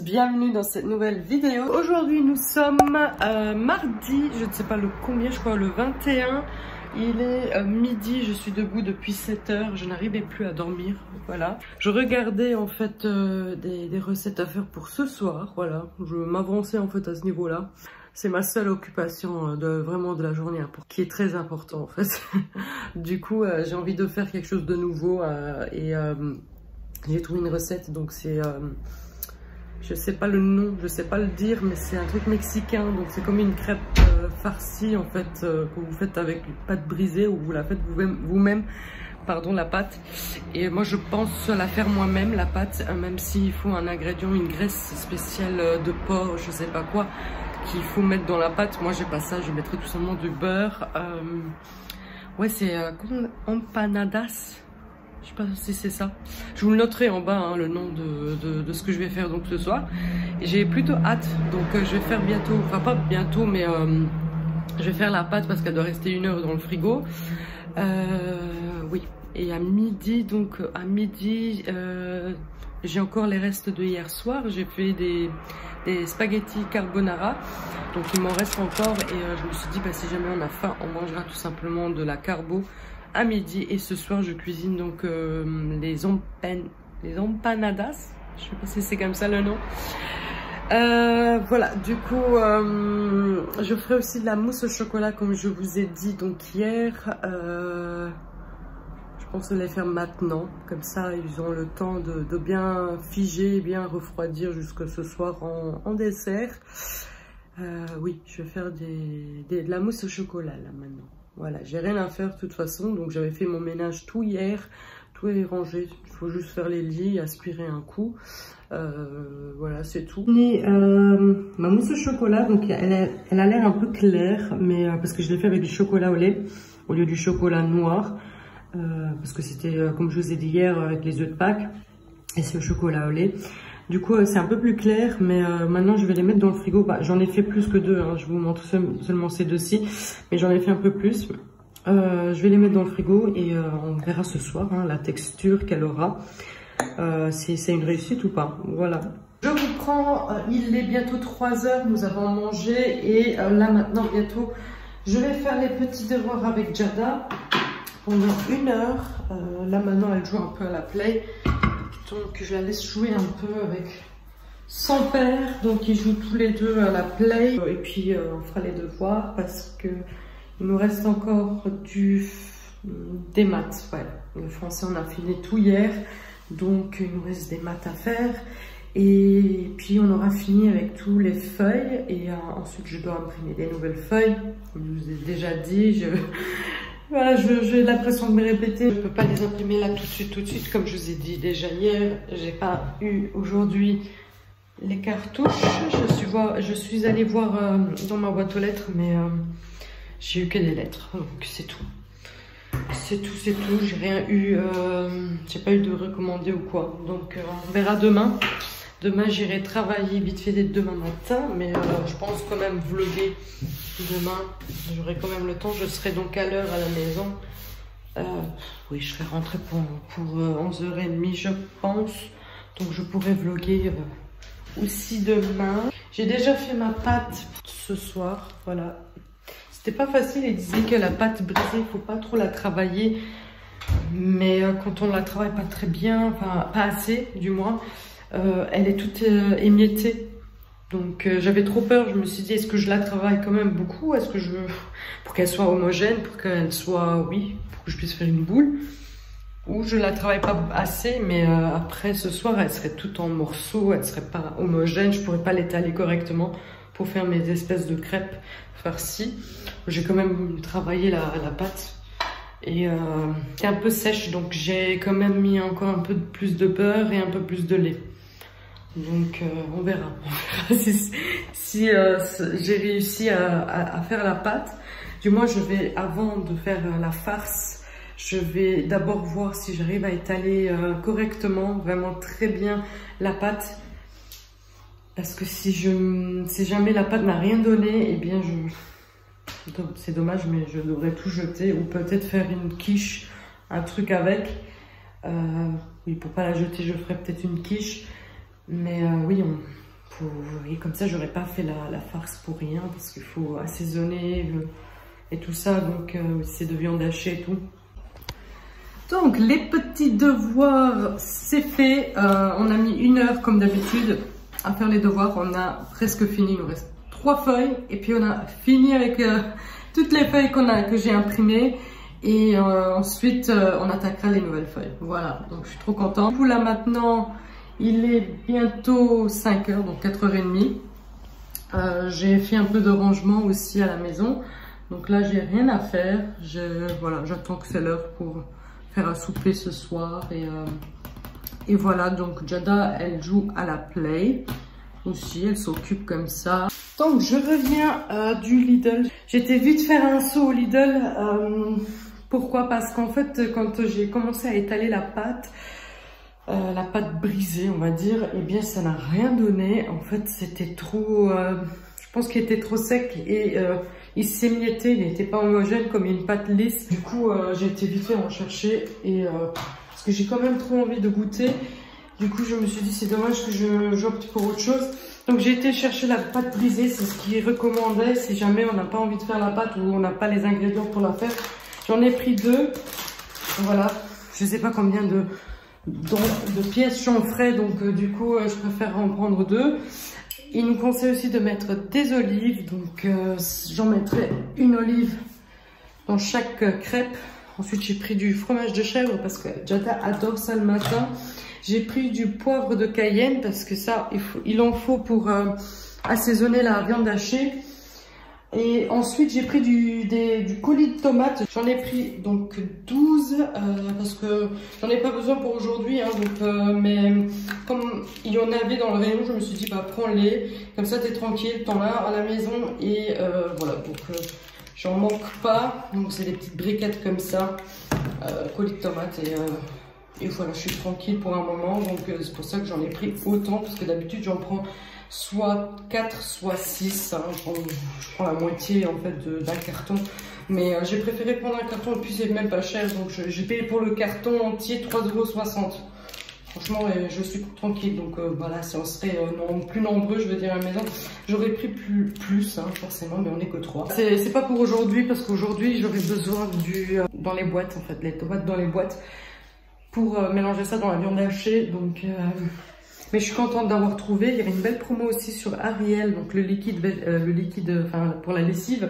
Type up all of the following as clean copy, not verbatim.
bienvenue dans cette nouvelle vidéo. Aujourd'hui nous sommes mardi, je ne sais pas le combien, je crois le 21. Il est midi, je suis debout depuis 7 heures, je n'arrivais plus à dormir, voilà. Je regardais en fait des recettes à faire pour ce soir, voilà. Je m'avançais en fait à ce niveau-là. C'est ma seule occupation vraiment de la journée, qui est très important en fait. Du coup, j'ai envie de faire quelque chose de nouveau et j'ai trouvé une recette, donc c'est... je sais pas le nom, je sais pas le dire, mais c'est un truc mexicain, donc c'est comme une crêpe farcie en fait, que vous faites avec une pâte brisée ou vous la faites vous-même, pardon, la pâte. Et moi je pense la faire moi-même, la pâte, même s'il faut un ingrédient, une graisse spéciale de porc, je sais pas quoi, qu'il faut mettre dans la pâte. Moi j'ai pas ça, je mettrai tout simplement du beurre. Ouais, c'est empanadas. Je sais pas si c'est ça. Je vous le noterai en bas, hein, le nom de ce que je vais faire donc ce soir. J'ai plutôt hâte, donc je vais faire bientôt, enfin pas bientôt, mais je vais faire la pâte parce qu'elle doit rester 1 heure dans le frigo. Oui, et à midi, donc à midi, j'ai encore les restes de hier soir. J'ai fait des spaghettis carbonara, donc il m'en reste encore et je me suis dit, bah, si jamais on a faim, on mangera tout simplement de la carbo à midi. Et ce soir je cuisine donc les empanadas, je sais pas si c'est comme ça le nom. Voilà, du coup je ferai aussi de la mousse au chocolat comme je vous ai dit donc hier. Je pense les faire maintenant, comme ça ils ont le temps de bien figer et bien refroidir jusque ce soir en dessert. Oui, je vais faire de la mousse au chocolat là maintenant. Voilà, j'ai rien à faire de toute façon, donc j'avais fait mon ménage tout hier, tout est rangé, il faut juste faire les lits, aspirer un coup, voilà c'est tout. Et, ma mousse au chocolat, donc elle a l'air un peu claire, mais parce que je l'ai fait avec du chocolat au lait, au lieu du chocolat noir, parce que c'était, comme je vous ai dit hier, avec les œufs de Pâques, et c'est au chocolat au lait. Du coup, c'est un peu plus clair, mais maintenant, je vais les mettre dans le frigo. Bah, j'en ai fait plus que 2, hein. Je vous montre seulement ces 2-ci, mais j'en ai fait un peu plus. Je vais les mettre dans le frigo et on verra ce soir hein, la texture qu'elle aura. Si c'est une réussite ou pas. Voilà. Je vous prends, il est bientôt 3 heures, nous avons mangé et là maintenant, bientôt, je vais faire les petits devoirs avec Jada pendant 1 heure. Là maintenant, elle joue un peu à la play. Donc je la laisse jouer un peu avec son père, donc ils jouent tous les deux à la play et puis on fera les devoirs parce que il nous reste encore des maths. Ouais. Le français on a fini tout hier, donc il nous reste des maths à faire et puis on aura fini avec tous les feuilles et ensuite je dois imprimer des nouvelles feuilles comme je vous ai déjà dit. Voilà, j'ai l'impression de me répéter. Je ne peux pas les imprimer là tout de suite, comme je vous ai dit déjà hier. J'ai pas eu aujourd'hui les cartouches. Je suis allée voir dans ma boîte aux lettres, mais j'ai eu que des lettres. Donc c'est tout. C'est tout. J'ai rien eu. J'ai pas eu de recommandé ou quoi. Donc on verra demain. Demain, j'irai travailler vite fait dès demain matin, mais je pense quand même vlogger demain. J'aurai quand même le temps. Je serai donc à l'heure à la maison. Oui, je serai rentrée pour 11h30, je pense. Donc, je pourrai vlogger aussi demain. J'ai déjà fait ma pâte ce soir. Voilà. C'était pas facile. Il disait que la pâte brisée, il faut pas trop la travailler. Mais quand on la travaille pas très bien, enfin, pas assez, du moins. Elle est toute émiettée, donc j'avais trop peur. Je me suis dit, est-ce que je la travaille quand même beaucoup, est-ce que pour qu'elle soit homogène, pour qu'elle soit, oui, pour que je puisse faire une boule, ou je la travaille pas assez, mais après ce soir elle serait toute en morceaux, elle serait pas homogène, je pourrais pas l'étaler correctement pour faire mes espèces de crêpes farcies. J'ai quand même travaillé la pâte et c'est un peu sèche, donc j'ai quand même mis encore un peu plus de beurre et un peu plus de lait. Donc on verra si j'ai réussi à faire la pâte. Du moins je vais, avant de faire la farce, je vais d'abord voir si j'arrive à étaler correctement, vraiment très bien la pâte. Parce que si jamais la pâte n'a rien donné, eh bien c'est dommage, mais je devrais tout jeter ou peut-être faire une quiche, un truc avec. Oui, pour pas la jeter, je ferai peut-être une quiche. Mais oui, Et comme ça, j'aurais pas fait la farce pour rien, parce qu'il faut assaisonner et tout ça, donc c'est de viande hachée et tout. Donc les petits devoirs, c'est fait. On a mis 1 heure comme d'habitude à faire les devoirs. On a presque fini, il nous reste 3 feuilles et puis on a fini avec toutes les feuilles que j'ai imprimées. Et ensuite, on attaquera les nouvelles feuilles. Voilà, donc je suis trop contente. Du coup, là maintenant, il est bientôt 5 heures, donc 4h30. J'ai fait un peu de rangement aussi à la maison. Donc là, j'ai rien à faire. Voilà, j'attends que c'est l'heure pour faire un souper ce soir. Et voilà, donc Jada, elle joue à la Play. Aussi, elle s'occupe comme ça. Donc, je reviens du Lidl. J'étais vite faire un saut au Lidl. Pourquoi? Parce qu'en fait, quand j'ai commencé à étaler la pâte brisée, on va dire, eh bien, ça n'a rien donné. En fait, c'était trop... je pense qu'il était trop sec et il s'émiettait, il n'était pas homogène comme une pâte lisse. Du coup, j'ai été vite fait en chercher et parce que j'ai quand même trop envie de goûter. Du coup, je me suis dit, c'est dommage que j'opte pour autre chose. Donc, j'ai été chercher la pâte brisée, c'est ce qu'il recommandait si jamais on n'a pas envie de faire la pâte ou on n'a pas les ingrédients pour la faire. J'en ai pris 2. Voilà, je ne sais pas combien de pièces j'en ferai, donc du coup, je préfère en prendre 2. Il nous conseille aussi de mettre des olives, donc j'en mettrai une olive dans chaque crêpe. Ensuite, j'ai pris du fromage de chèvre parce que Jada adore ça le matin. J'ai pris du poivre de Cayenne parce que ça, il en faut pour assaisonner la viande hachée. Et ensuite, j'ai pris du coulis de tomates. J'en ai pris donc 12 parce que j'en ai pas besoin pour aujourd'hui. Hein, mais comme il y en avait dans le rayon, je me suis dit, bah prends-les. Comme ça, t'es tranquille, t'en as à la maison. Et voilà, donc j'en manque pas. Donc, c'est des petites briquettes comme ça, coulis de tomates. Et voilà, je suis tranquille pour un moment. Donc, c'est pour ça que j'en ai pris autant. Parce que d'habitude, j'en prends soit 4, soit 6. Hein. Je prends la moitié en fait d'un carton. Mais j'ai préféré prendre un carton, et puis c'est même pas cher. Donc j'ai payé pour le carton entier 3,60 €. Franchement, je suis tranquille. Donc voilà, si on serait plus nombreux, je veux dire à la maison, j'aurais pris plus hein, forcément, mais on n'est que 3. C'est pas pour aujourd'hui, parce qu'aujourd'hui, j'aurais besoin dans les boîtes, en fait, les tomates dans les boîtes, pour mélanger ça dans la viande hachée. Donc... mais je suis contente d'avoir trouvé. Il y avait une belle promo aussi sur Ariel, donc le liquide pour la lessive,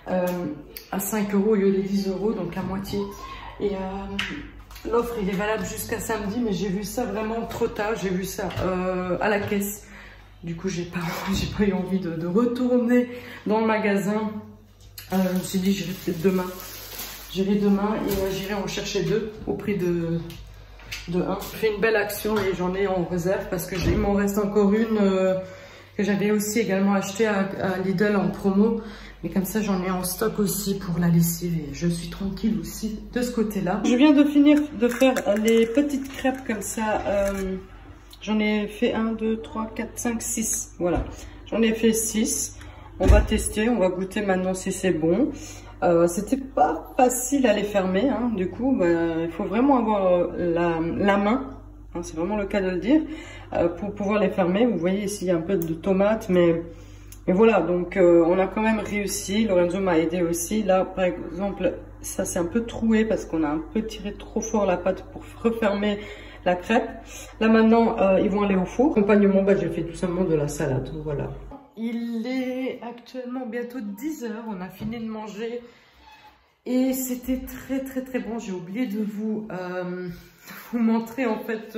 à 5 € au lieu des 10 €, donc la moitié. Et l'offre, il est valable jusqu'à samedi, mais j'ai vu ça vraiment trop tard. J'ai vu ça à la caisse. Du coup, j'ai pas eu envie de retourner dans le magasin. Je me suis dit, j'irai peut-être demain. J'irai demain et j'irai en chercher 2 au prix de 1. Je fais une belle action et j'en ai en réserve parce que il m'en reste encore une que j'avais aussi également acheté à Lidl en promo. Mais comme ça, j'en ai en stock aussi pour la lessive et je suis tranquille aussi de ce côté-là. Je viens de finir de faire les petites crêpes comme ça. J'en ai fait 1, 2, 3, 4, 5, 6. Voilà. J'en ai fait 6. On va tester, on va goûter maintenant si c'est bon. C'était pas facile à les fermer, hein. Du coup, il faut vraiment avoir la main, hein, c'est vraiment le cas de le dire, pour pouvoir les fermer. Vous voyez ici, il y a un peu de tomates, mais voilà, donc on a quand même réussi. Lorenzo m'a aidé aussi. Là, par exemple, ça c'est un peu troué parce qu'on a un peu tiré trop fort la pâte pour refermer la crêpe. Là maintenant, ils vont aller au four. Accompagnement, j'ai fait tout simplement de la salade, voilà. Il est actuellement bientôt 10 h, on a fini de manger et c'était très bon. J'ai oublié de vous montrer en fait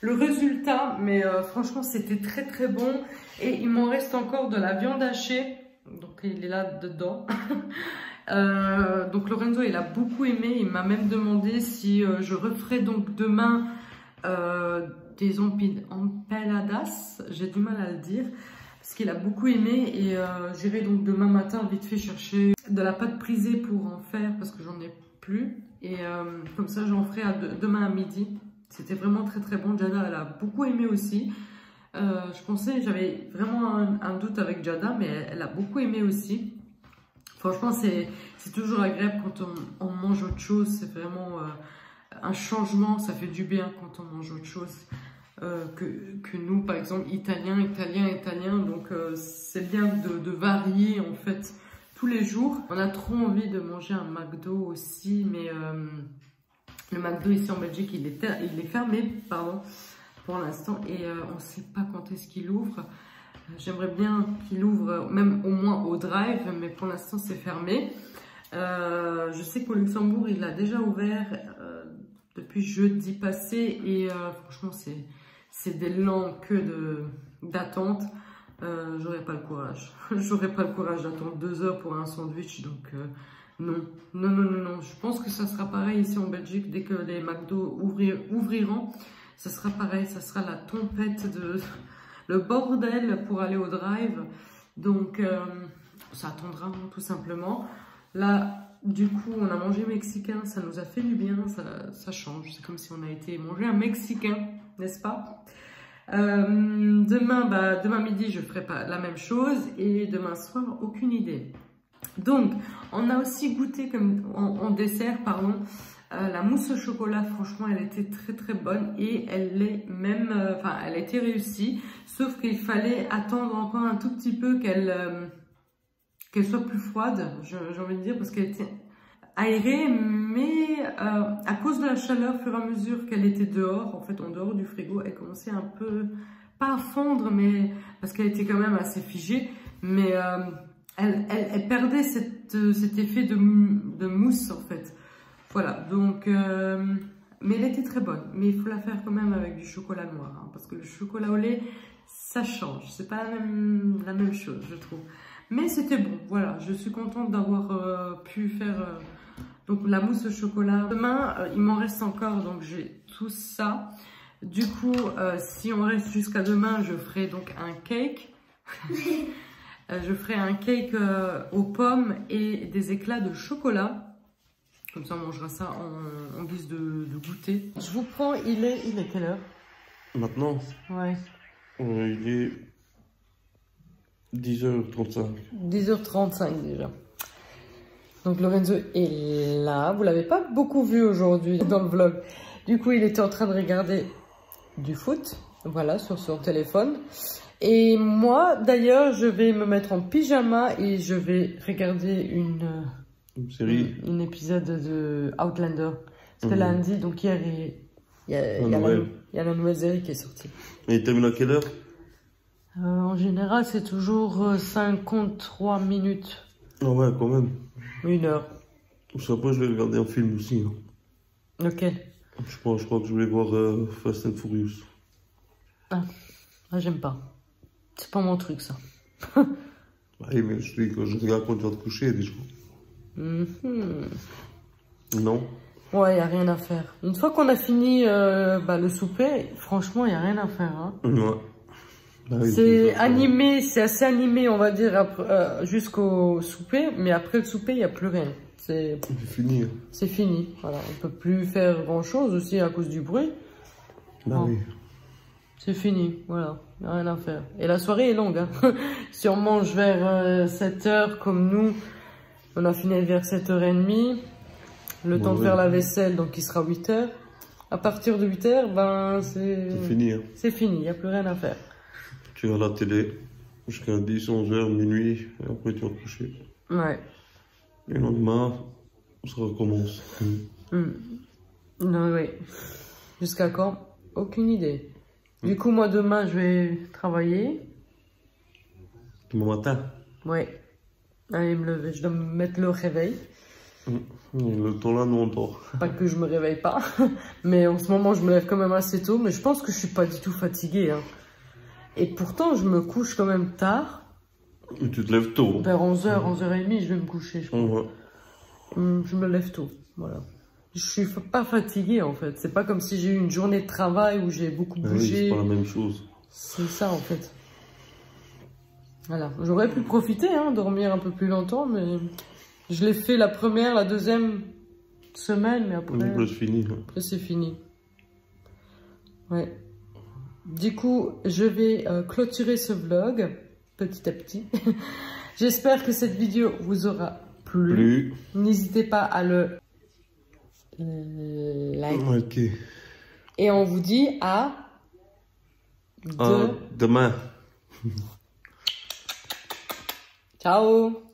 le résultat, mais franchement c'était très bon. Et il m'en reste encore de la viande hachée, donc il est là dedans. Donc Lorenzo il a beaucoup aimé, il m'a même demandé si je referais donc demain des empanadas, j'ai du mal à le dire. Parce qu'il a beaucoup aimé et j'irai donc demain matin vite fait chercher de la pâte brisée pour en faire parce que j'en ai plus. Et comme ça j'en ferai demain à midi. C'était vraiment très bon. Jada elle a beaucoup aimé aussi. Je pensais, j'avais vraiment un doute avec Jada, mais elle a beaucoup aimé aussi. Franchement c'est toujours agréable quand on mange autre chose. C'est vraiment un changement, ça fait du bien quand on mange autre chose. que nous, par exemple, italien. Donc, c'est bien de varier, en fait, tous les jours. On a trop envie de manger un McDo aussi, mais le McDo ici en Belgique, il est fermé, pardon, pour l'instant. Et on ne sait pas quand est-ce qu'il ouvre. J'aimerais bien qu'il ouvre, même au moins au drive, mais pour l'instant, c'est fermé. Je sais qu'au Luxembourg, il a déjà ouvert depuis jeudi passé. Et franchement, c'est des longues queues d'attente. J'aurais pas le courage. J'aurais pas le courage d'attendre 2 heures pour un sandwich. Donc, non. Je pense que ça sera pareil ici en Belgique. Dès que les McDo ouvriront, ça sera pareil. Ça sera la tempête le bordel pour aller au drive. Donc, ça attendra tout simplement. Là, du coup, on a mangé mexicain. Ça nous a fait du bien. Ça change. C'est comme si on a été manger un mexicain, n'est-ce pas? Demain midi, je ferai pas la même chose. Et demain soir, aucune idée. Donc, on a aussi goûté en dessert, pardon, la mousse au chocolat. Franchement, elle était très bonne et elle est même, elle a été réussie. Sauf qu'il fallait attendre encore un tout petit peu qu'elle soit plus froide, j'ai envie de dire, parce qu'elle était aérée, mais à cause de la chaleur, au fur et à mesure qu'elle était dehors, en fait, en dehors du frigo, elle commençait un peu, pas à fondre, mais parce qu'elle était quand même assez figée, mais elle perdait cet effet de mousse, en fait. Voilà, donc, mais elle était très bonne, mais il faut la faire quand même avec du chocolat noir, hein, parce que le chocolat au lait, ça change, c'est pas la même chose, je trouve. Mais c'était bon, voilà, je suis contente d'avoir pu faire donc la mousse au chocolat. Demain, il m'en reste encore, donc j'ai tout ça. Du coup, si on reste jusqu'à demain, je ferai donc un cake. Je ferai un cake aux pommes et des éclats de chocolat. Comme ça, on mangera ça en guise de goûter. Je vous prends, il est quelle heure? Maintenant? Ouais. Il est 10h35. 10h35 déjà. Donc Lorenzo est là. Vous l'avez pas beaucoup vu aujourd'hui dans le vlog. Du coup, il était en train de regarder du foot. Voilà, sur son téléphone. Et moi, d'ailleurs, je vais me mettre en pyjama et je vais regarder une série. Un épisode de Outlander. Parce que lundi, donc hier, il y a la nouvelle série qui est sortie. Et il termine à quelle heure? En général, c'est toujours 53 minutes. Ah ouais, quand même. 1 heure. Parce qu'après, je vais regarder un film aussi. Hein. Lequel? Je crois que je vais voir Fast and Furious. Ah, j'aime pas. C'est pas mon truc, ça. Oui, mais je dis que je regarde quand tu vas te coucher, déjà. Non? Ouais, il n'y a rien à faire. Une fois qu'on a fini le souper, franchement, il n'y a rien à faire. Hein. Ouais. Bah oui, c'est animé, c'est assez animé, on va dire, jusqu'au souper. Mais après le souper, il n'y a plus rien. C'est fini. C'est fini. Voilà, on ne peut plus faire grand-chose aussi à cause du bruit. Bah oui. C'est fini, voilà, il n'y a rien à faire. Et la soirée est longue. Hein. Si on mange vers 7h comme nous, on a fini vers 7h30. Le temps de faire la vaisselle, donc il sera 8h. À partir de 8h, ben c'est fini. Hein. C'est fini, il n'y a plus rien à faire. Tu vas à la télé jusqu'à 10, 11h, minuit, et après tu vas te coucher. Ouais. Et le lendemain, ça recommence. Non, oui. Jusqu'à quand? Aucune idée. Du coup, moi, demain, je vais travailler. Demain matin? Ouais. Allez me lever, je dois me mettre le réveil. Le temps là, nous on dort. Pas que je me réveille pas, mais en ce moment, je me lève quand même assez tôt. Mais je pense que je suis pas du tout fatiguée. Hein. Et pourtant, je me couche quand même tard. Et tu te lèves tôt. Vers 11h, 11h30, je vais me coucher, je pense. Ouais. Je me lève tôt, voilà. Je suis pas fatiguée en fait. C'est pas comme si j'ai eu une journée de travail où j'ai beaucoup bougé. Oui, c'est pas la même chose. C'est ça en fait. Voilà. J'aurais pu profiter, hein, dormir un peu plus longtemps, mais je l'ai fait la première, la deuxième semaine, mais après. Après c'est fini. Après c'est fini. Ouais. Du coup, je vais clôturer ce vlog petit à petit. J'espère que cette vidéo vous aura plu. N'hésitez pas à le like. Ok. Et on vous dit à Demain. Ciao.